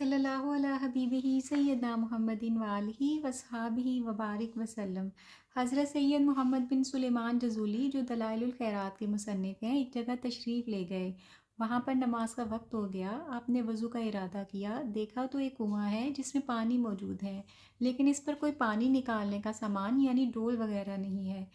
सल्लल्लाहु अला हबीबिही सैयदना मुहम्मदिन वालिही वसहाबिही वबारिक वसल्लम। हज़रत सैयद मोहम्मद बिन सुलेमान जज़ूली जो दलाइलुल खैरात के मुसन्निफ़ हैं, एक जगह तशरीफ़ ले गए। वहाँ पर नमाज का वक्त हो गया। आपने वज़ू का इरादा किया, देखा तो एक कुआं है जिसमें पानी मौजूद है, लेकिन इस पर कोई पानी निकालने का सामान यानी डोल वगैरह नहीं है।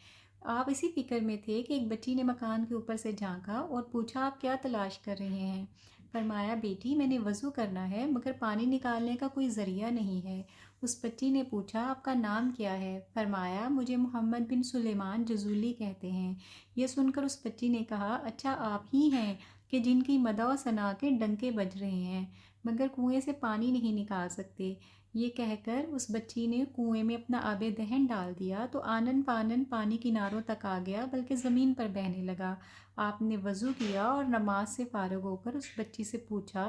आप इसी फिक्र में थे कि एक बच्ची ने मकान के ऊपर से झांका और पूछा, आप क्या तलाश कर रहे हैं? फरमाया, बेटी मैंने वज़ू करना है मगर पानी निकालने का कोई ज़रिया नहीं है। उस बच्ची ने पूछा, आपका नाम क्या है? फरमाया, मुझे मोहम्मद बिन सुलेमान जज़ूली कहते हैं। यह सुनकर उस बच्ची ने कहा, अच्छा आप ही हैं कि जिनकी मदह व सना के डंके बज रहे हैं मगर कुएं से पानी नहीं निकाल सकते। ये कहकर उस बच्ची ने कुएं में अपना आबे दहन डाल दिया तो आनन फानन पानी किनारों तक आ गया, बल्कि ज़मीन पर बहने लगा। आपने वज़ू किया और नमाज से फ़ारिग होकर उस बच्ची से पूछा,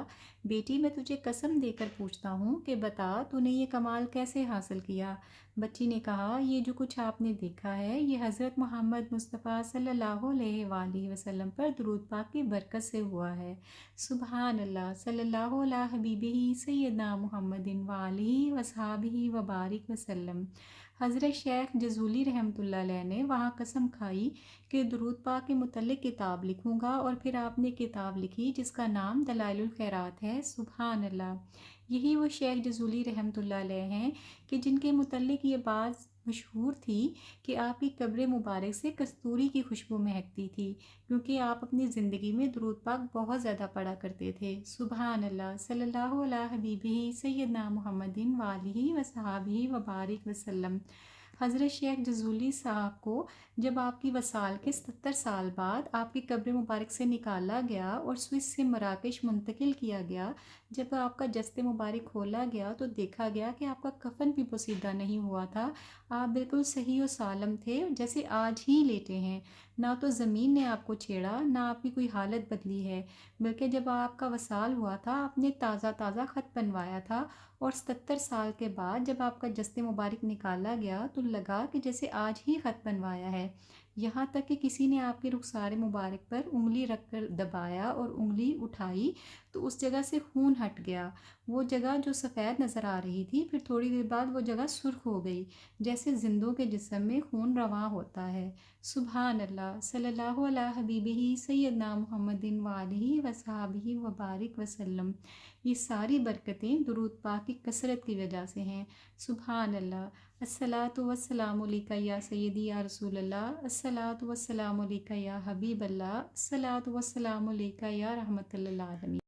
बेटी मैं तुझे कसम देकर पूछता हूँ कि बता तूने ये कमाल कैसे हासिल किया? बच्ची ने कहा, ये जो कुछ आपने देखा है ये हज़रत मोहम्मद मुस्तफ़ा सल्लल्लाहु अलैहि वसल्लम पर दुरूद पाक की बरकत से हुआ है। सुबहान अल्लाह। सल्लल्लाहु अला हबीबिही सैयदना मुहम्मदिन वालिही वसहाबिही वबारिक वसल्लम। हज़रत शेख जज़ूली रहमतुल्लाह अलैह ने वहाँ कसम खाई कि दुरूद पाक के मुतल्लिक़ किताब लिखूँगा, और फिर आपने किताब लिखी जिसका नाम दलाइलुल खैरात है। सुबहान अल्लाह। यही वो शेख जज़ूली रहमतुल्लाह अलैह हैं कि जिनके मुतल्लिक़ ये बात मशहूर थी कि आपकी कब्र मुबारक से कस्तूरी की खुशबू महकती थी, क्योंकि आप अपनी ज़िंदगी में दुरूद पाक बहुत ज़्यादा पढ़ा करते थे। सुबहान अल्लाह। सल्लल्लाहु अला हबीबिही सैयदना मुहम्मदिन वालिही वसहाबिही वबारिक वसल्लम। हज़रत शेख जज़ूली साहब को जब आपकी वसाल के 70 साल बाद आपकी कब्र मुबारक से निकाला गया और स्विस से मराकश मुंतकिल किया गया, जब आपका जस्ते मुबारक खोला गया तो देखा गया कि आपका कफन भी पोसीदा नहीं हुआ था। आप बिल्कुल सही और सालम थे, जैसे आज ही लेटे हैं। ना तो ज़मीन ने आपको छेड़ा, ना आपकी कोई हालत बदली है, बल्कि जब आपका वसाल हुआ था आपने ताज़ा ताज़ा ख़त बनवाया था, और 77 साल के बाद जब आपका जस्ते मुबारक निकाला गया तो लगा कि जैसे आज ही ख़त बनवाया है। यहाँ तक कि किसी ने आपके रुखसार मुबारक पर उंगली रख कर दबाया और उंगली उठाई तो उस जगह से खून हट गया। वो जगह जो सफ़ेद नज़र आ रही थी, फिर थोड़ी देर बाद वो जगह सुर्ख हो गई, जैसे जिंदों के जिस्म में खून रवां होता है। सुबहान अल्लाह। सल्लल्लाहु अला हबीबिही सैयदना मुहम्मदिन वालिही वसहाबिही वबारिक वसल्लम। ये सारी बरकतें दुरूद पाक की कसरत की वजह से हैं। सुबहान अल्लाह। अस्सलातु वस्सलामु अलैका या सय्यदी या रसूल अल्लाह, अस्सलातु वस्सलामु अलैका या हबीब अल्लाह, अस्सलातु वस्सलामु अलैका या रहमतुल लिल आलमीन।